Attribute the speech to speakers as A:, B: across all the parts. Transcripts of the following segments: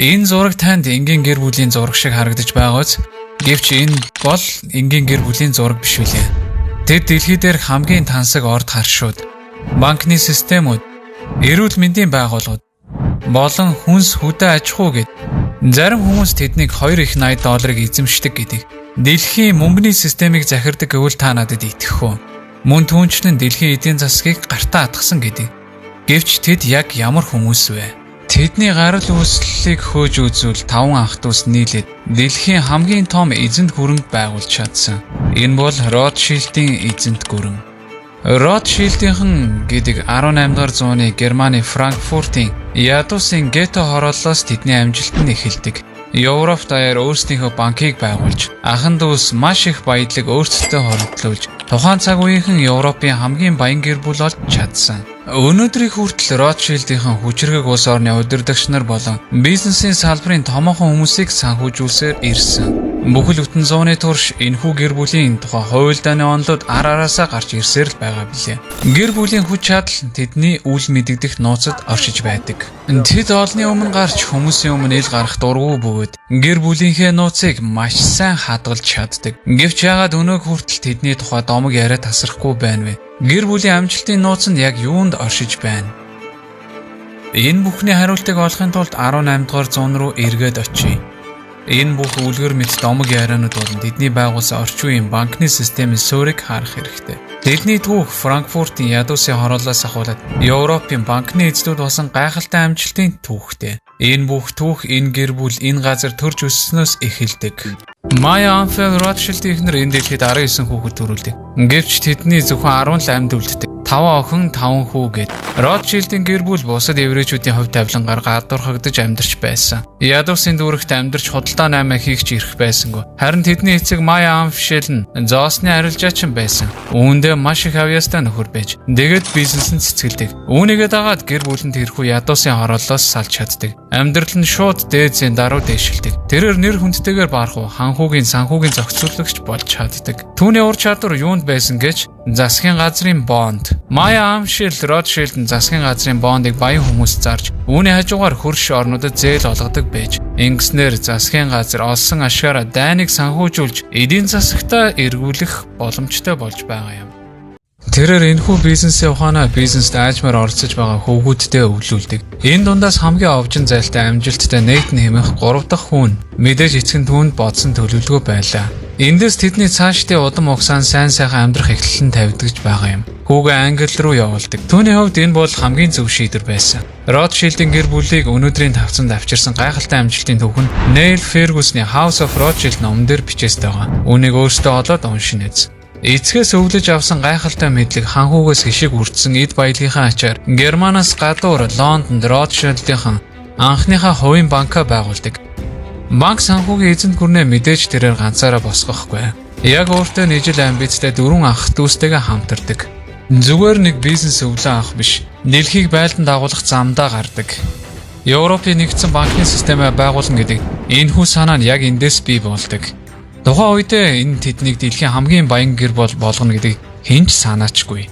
A: Энэ зураг танд энгийн гэр бүлийн зураг шиг харагдаж байгаач гэвч энэ бол энгийн гэр бүлийн зураг биш үлээ. Тэд дэлхий дээрх хамгийн тансаг орд харшууд, банкны системүүд, эрүүл мэндийн байгууллагууд болон хүнс хөдөө аж ахуй гэд зарим хүмүүс тэднийг 2 их $80 эзэмшдэг гэдэг. Дэлхийн мөнгөний системийг захирдаг гэвэл та надад итгэх үү? Мөн түүнчлэн дэлхийн эдийн засгийг гартаа атгсан гэдэг. Гэвч тэд яг ямар хүмүүс вэ? Тэдний гарал үүслэлийг хөөж үзвэл 5 ах トゥ ус нийлээд дэлхийн хамгийн том эзэнт гүрэнг байгуулж чадсан. Энэ бол Ротшильдийн эзэнт гүрэн. Ротшильдийнхэн гэдэг 18 дугаар зууны Германы Франкфуртын ядуусын гетто хорооллоос тэдний амжилт нь эхэлдэг. Европ даяар өөрсдийнхөө банкыг байгуулж, ахын дүүс маш их баядлаг өөрсдөө хоригдлуулж, тухайн цаг үеийнхэн Европын хамгийн баян гэр бүл болж чадсан. Өнөөдрийн хүртэл Ротшильдийнхэн хүчрэг улс орны удирдагч нар болон бизнесийн салбарын томоохон хүмүүсийг санхүүжүүлсээр ирсэн. Бүхэл бүтэн зууны турш энэхүү гэр бүлийн тухай хууль дааны онолууд араасаа гарч ирсээр л байгаа билээ. Гэр бүлийн хүч чадал тэдний үл мэдэгдэх нууцад оршиж байдаг. Тэд олонний өмнө гарч хүмүүсийн өмнө ил гарах дургу бөгөөд гэр бүлийнхээ нууцыг маш сайн хадгалж чаддаг. Гэвч яагаад өнөөг хүртэл тэдний тухай домог яриа тасрахгүй байна вэ? Гэр бүлийн амжилтын нууц нь яг юунд оршиж байна? Энэ бүхний хариултыг олохын тулд 18 дугаар зуун руу эргээд очие. Энэ бүх үлгэр мэт домог ярианууд болон тэдний байгуулсан орчин үеийн банкны системийн суурийг харах хэрэгтэй. Тэдний түүх Франкфуртын ядуусын хорооллоос ахуулаад Европын банкны эзлүүд болсон гайхалтай амжилтын түүхтэй. Энэ бүх түүх энэ гэр бүл энэ газар төрж өссөнөөс эхэлдэг. Майя Амфел Ротшильд ихнэр энэ дэлхийд 19 хүүхэд төрүүлдэг. Гэвч тэдний зөвхөн 17 амьд үлддэг. 5 охин 5 хүү гэд. Ротшильдийн гэр бүл бусад еврейчүүдийн хувь тавилангаар гадуурхагдаж амьдарч байсан. Ядуусын дүүрэгт амьдарч худалдаа наймаа хийгч ирэх байсангүй. Харин тэдний эцэг Майя Амфшел нь зоосны арилжаачин байсан. Үүндээ маш их авьяастай нөхөр байж, тэгээд бизнес нь цэцгэлдэг. Үүнийгээ дагаад гэр бүлэнд тэрхүү ядуусын хорооллоос салж чаддаг. Амьдрал нь шууд дээдсийн даруй дэвшилдэг. Тэрээр нэр хүндтэйгээр барах ханхуугийн санхүүгийн зохицуулагч болж чаддаг. Түүний ур чадвар юунд байсан гэж засгийн газрын бонд. Майя Амфшел Ротшильд засгийн газрын бондыг баян хүмүүс зарж, үүний хажуугаар хөрш орнуудад зээл олгодог байж, ингэснээр засгийн газар олсон ашгаараа дайныг санхүүжүүлж, эдийн засагтаа эргүүлэх боломжтой болж байгаа юм. Тэрээр энэхүү бизнесийн ухаанаа бизнест аажмаар оролцож байгаа хүүгүүдтэй өвлүүлдэг. Энэ дундаас хамгийн овжин зайлтай амжилттай Нейтан хэмээх 3 дахь хүн мэдээж эцэг нь түүнд бодсон төлөвлөгөө байлаа. Эндээс тэдний цаашдын удам угсаан сайн сайхан амьдрах эхлэл нь тавигдаж байгаа юм. Хүүгээ Англи руу явуулдаг. Түүний хувьд энэ бол хамгийн зөв шийдвэр байсан. Ротшильдийн гэр бүлийг өнөөдрийн тавцанд авчирсан гайхалтай амжилтын түүх нь Нейл Фергюсны House of Rothschild номон дээр бичээстэй байгаа. Үүнийг өөртөө олоод уншин үз. Эцгээс өвлөж авсан гайхалтай мэдлэг ханхуугаас хишиг үрдсэн эд баялагын ачаар Германаас гадуур Лондонд Ротшильдийнхэн анхныхаа хувийн банка байгуулдаг. Банк санхүүгийн эзэнт гүрнээ мэдээж тэрээр ганцаараа босгохгүй. Яг өөртөө нийжил амбицтай 4 ах дүүстэйгээ хамтардаг. Зүгээр нэг бизнес өвлөө авах биш, дэлхийг байлдан дагуулах замдаа гардаг. Европын нэгдсэн банкны системээ байгуулна гэдэг энэхүү санаа нь яг эндээс бий болдог. Тухайн үедээ энэ тэднийг дэлхийн хамгийн баян гэр бол болгоно гэдэг хэн ч санаачгүй.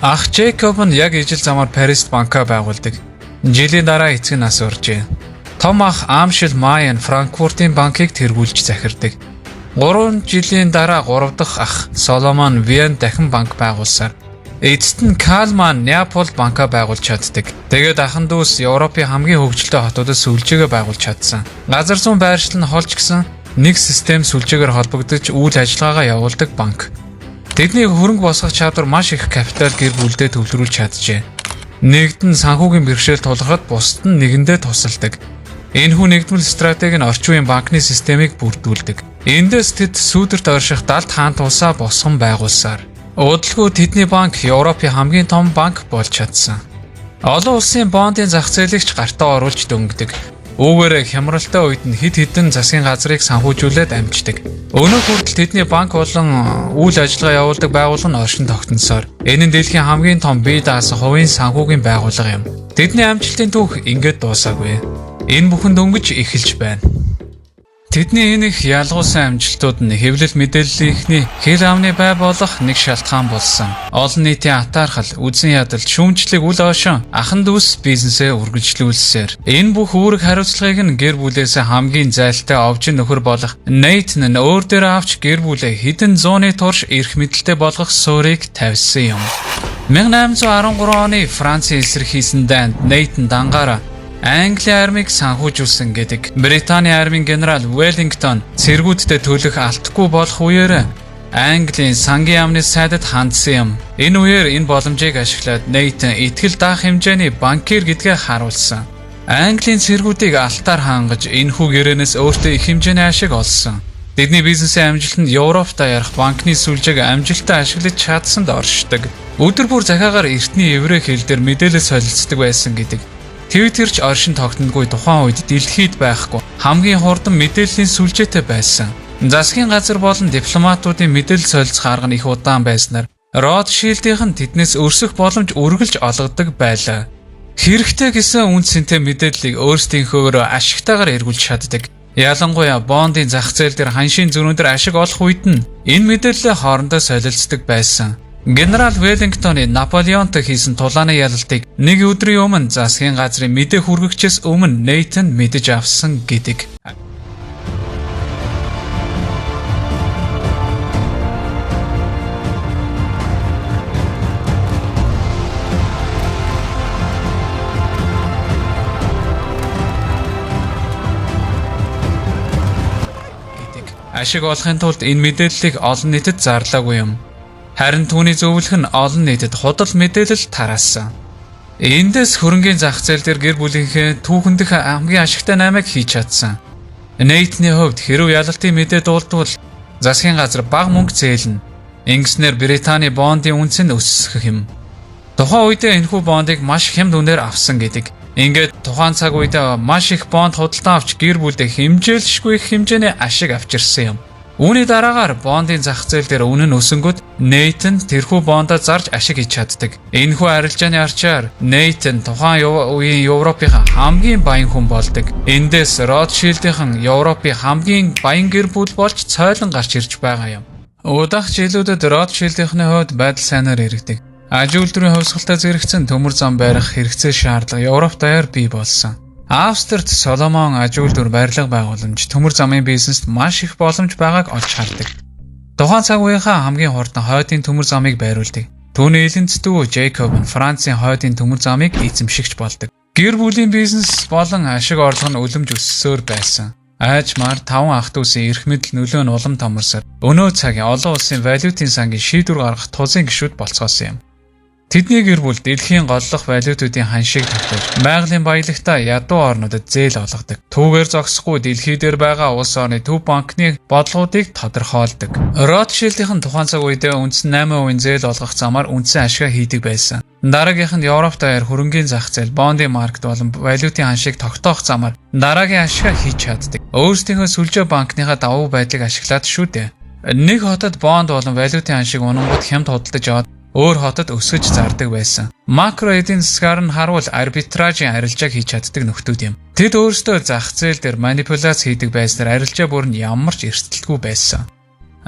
A: Ах Джейкоб нь яг ижил замаар Парист банка байгуулдаг. Жилийн дараа эцэг нь нас уржээ. Том ах Амшел Майя нь Франкфуртын банкыг тэргүүлж захирдаг. 3 жилийн дараа 3 дахь ах Соломон Вен дахин банк байгуулсаар эцэст нь Калман Неаполь банка байгуулж чаддаг. Тэгээд ахын дүүс Европын хамгийн хөгжилтэй хотуудад сүлжээгээ байгуулж чадсан. Газар зүүн байршил нь холж гисэн нэг систем сүлжээгээр холбогдож үйл ажиллагаагаа явуулдаг банк. Тэдний хөрөнгө босгох чадвар маш их капитал гэр бүлдээ төвлөрүүлж чаджээ. Нэгд нь санхүүгийн бэрхшээл тулгархад бусад нь нэгэндээ тусалдаг. Энэхүү нэгдмэл стратеги нь орчин үеийн банкны системийг бүрдүүлдэг. Эндээс тэд сүүдэрт орших далд хаан тусаа босгон байгуулсаар удалгүй тэдний банк Европын хамгийн том банк болж чадсан. Олон улсын бондын зах зээлийг ч гартаа оруулж дөнгөдөг. Үүгээрээ хямралтай үед нь хэд хэдэн засгийн газрыг санхүүжүүлээд амждаг. Өнөө хүртэл тэдний банк болон үйл ажиллагаа явуулдаг байгууллага нь оршин тогтносоор энэ нь дэлхийн хамгийн том бие даасан хувийн санхүүгийн байгууллага юм. Тэдний амжилтын түүх ингээд дуусаагүй. Энэ бүхэн дөнгөж эхэлж байна. Тэдний энэ их ялгуулсан амжилтууд нь хэвлэл мэдээллийнхний хэр амны бай болох нэг шалтгаан болсон. Олон нийтийн атаархал, үзэн ядалт, шүүмжлэг үл ойшон ахын дүүс бизнесээ үргэлжлүүлсээр энэ бүх үүрэг хариуцлагыг нь гэр бүлээс хамгийн зайлтай овжин нөхөр болох Нейтан нь өөр дээр авч гэр бүлээ хэдэн зууны турш эрх мэдэлтэй болгох суурийг тавьсан юм. 1813 оны Францын эсрэг хийсэн дайнд Нейтан дангаараа Англи армийг санхүүжүүлсэн гэдэг. Британий армийн генерал Wellington цэргүүдтэй төлөх алдахгүй болох үеэр Английн сангийн яамны сайдад хандсан юм. Энэ үеэр энэ боломжийг ашиглаад Нейтан итгэл даах хэмжээний банкир гэдгээ харуулсан. Английн цэргүүдийг алтаар хангаж энэхүү гэрээнээс өөртөө их хэмжээний ашиг олсон. Тэдний бизнесийн амжилтанд Европт daярх банкны сүлжээг амжилттай ашиглаж чадсанд оршдог. Өдөр бүр захаагаар эртний еврей хэл дээр мэдээлэл солилцдог байсан гэдэг. Твиттерч оршин тогтнодгүй тухайн үед дэлхийд байхгүй хамгийн хурдан мэдээллийн сүлжээтэй байсан. Засгийн газар болон дипломатуудын мэдээлэл солилцох арга нь их удаан байснаар Ротшильдийнх нь тэднээс өрсөх боломж үргэлж олгодог байлаа. Хэрэгтэй гэсэн үн цэнтэй мэдээллийг өөрсдийнхөөр ашигтайгаар эргүүлж чаддаг. Ялангуяа бондын зах зээл дээр ханшийн зөрүүндөр ашиг олох үед нь энэ мэдээлэлээ хоорондоо солилцдог байсан. Генерал Wellington-ы Наполеонтой хийсэн тулааны ялалтыг нэг өдрийн өмнө засгийн газрын мэдээ хүргэгчээс өмнө Нейтан мэдэж авсан гэдэг. Ашиг олохын тулд энэ мэдээллийг олон нийтэд зарлаагүй юм. Харин түүний зөвлөх нь олон нийтэд худал мэдээлэл тараасан. Эндээс хөрөнгийн зах зээл дээр гэр бүлийнхээ түүхэндх хамгийн ашигтай наймыг хийж чадсан. Нейтний хувьд хэрв ялалтын мэдээ дуулдвал засгийн газар бага мөнгө зээлнэ. Ингэснээр Британий бондын үнц нь өсөх юм. Тухайн үедээ энэхүү бондыг маш хямд үнээр авсан гэдэг. Ингээд тухайн цаг үед маш их бонд худалдан авч гэр бүлдээ хэмжээлшгүй их хэмжээний ашиг авчирсан юм. Үүний дараагаар бондын зах зээл дээр үнэ нь өсөнгөд Нейтан тэрхүү бондоо зарж ашиг хийж чаддаг. Энэхүү арилжааны арчаар Нейтан тухайн үеийн Европын хамгийн баян хүн болдог. Эндээс Ротшильдийнхэн Европын хамгийн баян гэр бүл болж цойлон гарч ирж байгаа юм. Удах жилүүдэд Ротшильдийнхны хувьд байдал сайнаар иргэдэг. Аж үйлдвэрийн хувьсгалтай зэрэгцэн төмөр зам барих хэрэгцээ шаардлага Европ даяар бий болсон. Австрид Соломон аж үйлдвэр барилга байгууламж төмөр замын бизнест маш их боломж байгааг олж хардаг. Тухайн цаг үеийнхаа хамгийн хурдан хойдын төмөр замыг байруулдаг. Түүний элэнцдүү Жейкоб нь Францын хойдын төмөр замыг эзэмшигч болдог. Гэр бүлийн бизнес болон ашиг орлого нь үлэмж өссөөр байсан. Аажмаар 5 ах дүүсийн эрх мэдэл нөлөө нь улам томорсоор өнөө цагийн олон улсын валютын сангийн шийдвэр гаргах тузын гишүүд болцгоосон юм. Тэдний гэр бүл дэлхийн голлох валютуудын ханшийг тогтоож, байгалийн баялагтаа ядуу орнуудад зээл олгодог. Түүгээр зогсохгүй дэлхий дээр байгаа улс орны төв банкны бодлогуудыг тодорхойлдог. Ротшильдийнхэн тухайн цаг үедээ үндсэн 8% зээл олгох замаар үндсэн ашгаа хийдэг байсан. Дараагийнх нь Европ даяар хөрөнгийн зах зээл, бондын маркет болон валютын ханшийг тогтоох замаар дараагийн ашгаа хийж чаддаг. Өөрсдийнхөө сүлжээ банкныхаа давуу байдлыг ашиглаад шүү дээ. Нэг хотод бонд болон валютын ханшийг унангууд хямд худалдаж аваад өөр хотод өсгөж зардаг байсан. Макро эдийн засгаар нь харуул арбитражийн арилжааг хийж чаддаг нөхдүүд юм. Тэд өөрсдөө зах зээл дээр манипуляц хийдэг байснаар арилжаа бүр нь ямар ч эрсдэлгүй байсан.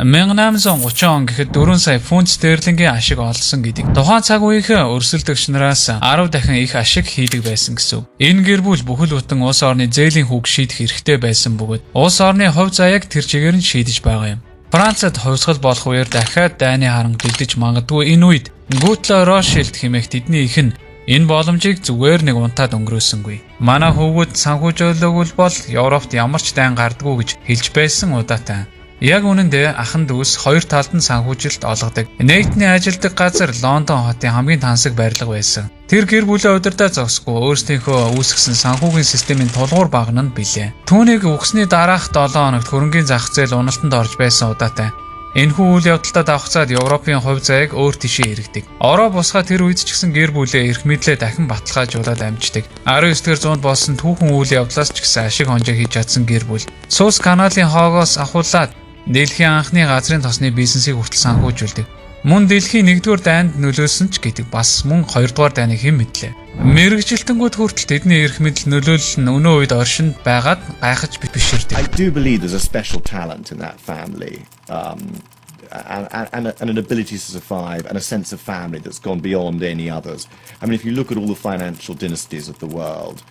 A: 1830 он гэхэд 4 сая фунт стерлингийн ашиг олсон гэдэг. Тухайн цаг үеийнхээ өрсөлдөгч нараас 10 дахин их ашиг хийдэг байсан гэсэн. Энэ гэр бүл бүхэл бүтэн улс орны зээлийн хүүг шийдэх хэрэгтэй байсан бөгөөд улс орны хувь заяаг тэр чигээр нь шийдэж байгаа юм. Францад хувьсгал болох үеэр дахиад дайны харанг бэлдэж магадгүй энэ үед Гүтло Ротшильд хэмээх тэдний их нь энэ боломжийг зүгээр нэг унтаад өнгөрөөсөнгүй. Манай хөвгүүд санхүүжүүлээгүй бол Европт ямар ч дайн гардггүй гэж хэлж байсан удаатай. Яг үнэндээ ахын дүүс хоёр талд нь санхүүжилт олгодог. Нейтний ажилдаг газар Лондон хотын хамгийн тансаг барилга байсан. Тэр гэр бүлээ удирдах зогсгүй өөрсдийнхөө үүсгэсэн санхүүгийн системийн тулгуур багна нь билээ. Түүнийг үхсний дараах 7 хоногт хөрөнгийн зах зээл уналтанд орж байсан удаатай. Энэхүү үйл явдалтай давхцаад Европын хувь заяаг өөр тишээ иргэдэг. Ороо бусгаа тэр үед ч гэсэн гэр бүлээ эрх мэдлээ дахин баталгаажуулаад амждаг. 19-р зуунд болсон түүхэн үйл явдлаас ч гэсэн ашиг хонжоо хийж чадсан гэр бүл Сус каналын хоогоос ахуулаад дэлхийн анхны газрын тосны бизнесийг хүртэл санхүүжүүлдэг. Мөн дэлхийн 1-р дайнд нөлөөлсөн ч гэдэг бас мөн 2-р дайныг хэн мэдлээ. Мэргэжилтэнгүүд хүртэл тэдний эрх мэдэл нөлөөлөл нь өнөө үед оршинд байгаад гайхаж биширдэг.
B: I do believe there's a special talent in that family. And an ability to survive and a sense of family that's gone beyond any others. I mean, if you look at all the financial dynasties of the world,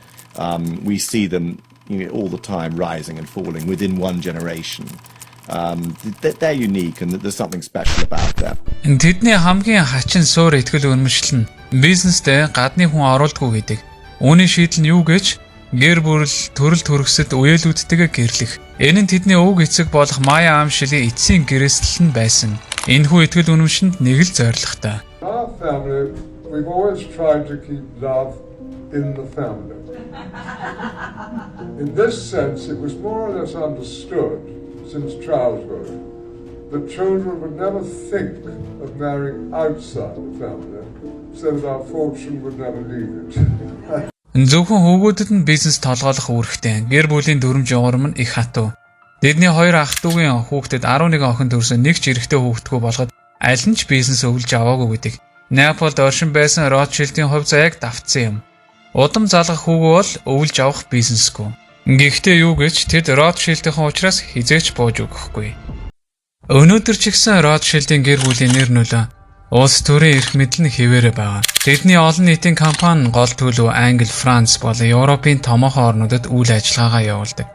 B: we see them all the time rising and falling within one generation. They're unique and there's something special about them.
A: Тэдний хамгийн хачин суур итгэл үнэмшил нь бизнестэй гадны хүн оруулдаггүй гэдэг. Үүний шийдэл нь юу гэж гэр бүл төрөл төрөсөд үеэлүүдтэйгээ гэрлэх. Энэ нь тэдний өв эцэг болох Майя Амшилийн эцсийн гэрээсэл нь байсан. Энэхүү итгэл үнэмшинд нэг л зорилготой.
C: Our family, we've always tried to keep love in the family. In this sense, it was more or less understood since childhood that children would never think of marrying outside the family, so that our fortune would never leave it.
A: Зөвхөн хөвгүүдэд нь бизнес толгойлох үүрэгтэй. Гэр бүлийн дүрм журам нь их хатуу. Тэдний 2 ах дүүгийн хүүхдэд 11 охин төрсөн нэг ч эрэгтэй хүүхдгүй болгоод аль нь ч бизнес өвлж аваагүй гэдэг. Неаполд оршин байсан Ротшильдийн хувь заяаг давтсан юм. Удам залгах хүүгөө бол өвлж авах бизнесгүй. Гэхдээ юу гэж тэд Ротшильдийн учраас хизээч бууж өгөхгүй. Өнөөдөр ч ихсэн Ротшильдийн гэр бүлийн нэр нөлөө улс төрийн эрх мэдэл нь хэвээрээ байгаа. Тэдний олон нийтийн компани гол төлөв Англи, Франц болон Европын томоохон орнуудад үйл ажиллагаагаа явуулдаг.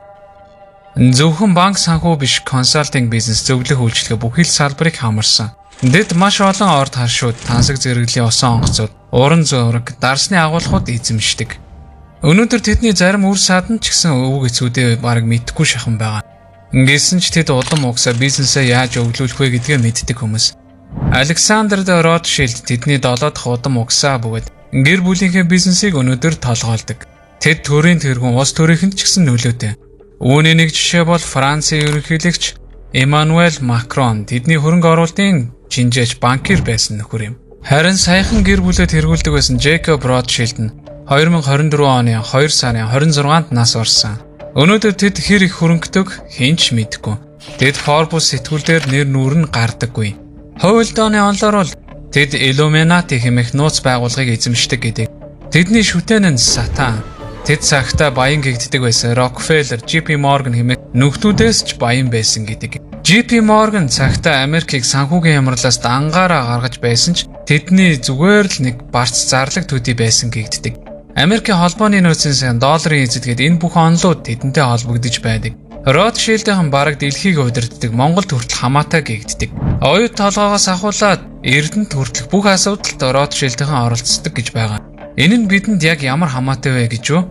A: Зөвхөн банк санхүү биш консалтинг бизнес зөвлөх үйлчилгээ бүхий л салбарыг хамарсан. Тэд маш олон орд харшууд, тансаг зэрэглэлийн усан онгоцууд, уран зураг, дарсны агуулгууд эзэмшдэг. Өнөөдөр тэдний зарим үр садан ч гэсэн өвөг эцүүдээ бараг мэдхгүй шахан байгаа. Ингэсэн ч тэд удам угсаа бизнесээ яаж өглөөлөх вэ гэдгээ мэддэг хүмүүс. Александр де Ротшильд тэдний 7 дахь удам угсаа бөгөөд гэр бүлийнхээ бизнесийг өнөөдөр толгойлдог. Тэд төрийн тэргүүн улс төрийнхэнд ч гэсэн нөлөөтэй. Үүний нэг жишээ бол Францын ерөнхийлөгч Эммануэль Макрон тэдний хөрөнгө оруулалтын шинжээч банкир байсан нөхөр юм. Харин саяхан гэр бүлээ тэргүүлдэг байсан Джейкоб Ротшильд нь 2024 оны 2 сарын 26-нд нас орсон. Өнөөдөр тэд хэр их хөрөнгөдөг хинч мэдэхгүй. Тэд Forbes сэтгүүлээр нэр нүүр нь гардаггүй. Хувилдооны онлоор бол тэд Illuminati хэмээх нууц байгууллагыг эзэмшдэг гэдэг. Тэдний шүтэн нь Сатан. Тэд цагтаа баян гэгддэг байсан Rockefeller, JP Morgan хэмээх нүхтүүдээс ч баян байсан гэдэг. JP Morgan цагтаа Америкийг санхүүгийн хямралаас дангаараа гаргаж байсан ч тэдний зүгээр л нэг барц зарлаг төдий байсан гэгддэг. Америкийн холбооны нөөцийн сан долларын эзэдгээд энэ бүх онлууд тэдэнтэй холбогдож байдаг. Ротшильдийн бараг дэлхийг удирддаг Монголд хүртэл хамаатай гэгддэг. Оюут толгоогоос ахуулаад Эрдэнэт хүртэлх бүх асуудалд Ротшильдийн оролцдог гэж байгаа. Энэ нь бидэнд яг ямар хамаатай вэ гэж юу?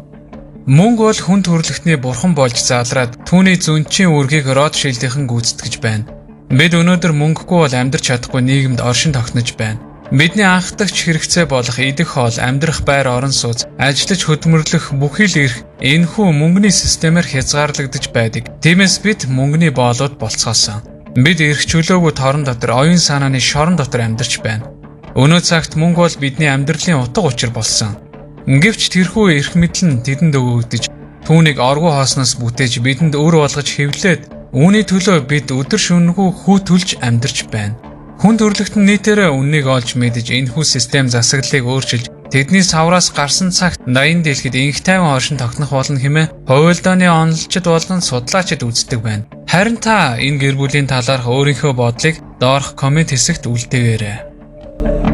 A: Мөнгө бол хүн төрөлхтний бурхан болж заалраад түүний зүнчийн үргийг Ротшильдийн гүйцэтгэж байна. Бид өнөөдөр мөнгөгүй бол амьдрч чадахгүй нийгэмд оршин тогтнож байна. Бидний анхдагч хэрэгцээ болох идэх хоол, амьдрах байр орон сууц, ажиллаж хөдөлмөрлөх бүхий л эрх энэхүү мөнгөний системээр хязгаарлагдаж байдаг. Тиймээс бид мөнгөний боолууд болцгоосон. Бид эрх чөлөөгүй торон дотор оюун санааны шорон дотор амьдарч байна. Өнөө цагт мөнгө бол бидний амьдралын утга учир болсон. Гэвч тэрхүү эрх мэдэл нь тэдэнд өгөгдөж, түүнийг оргуу хоосноос бүтээж бидэнд өр болгож хэвлээд, үүний төлөө бид өдөр шөнөгүй хүү төлж амьдарч байна. Хүн төрлөختн нийтээрээ үннийг олж мэдэж энэхүү систем засаглалыг өөрчилж тэдний савраас гарсан цагт даян дэлхийд инх тайван оршин тогтнох болно хэмээн хувилдооны онолчид болон судлаачид үздэг байна. Харин та энэ гэр бүлийн талаарх өөрийнхөө бодлыг доорх комент хэсэгт үлдээгээрэй.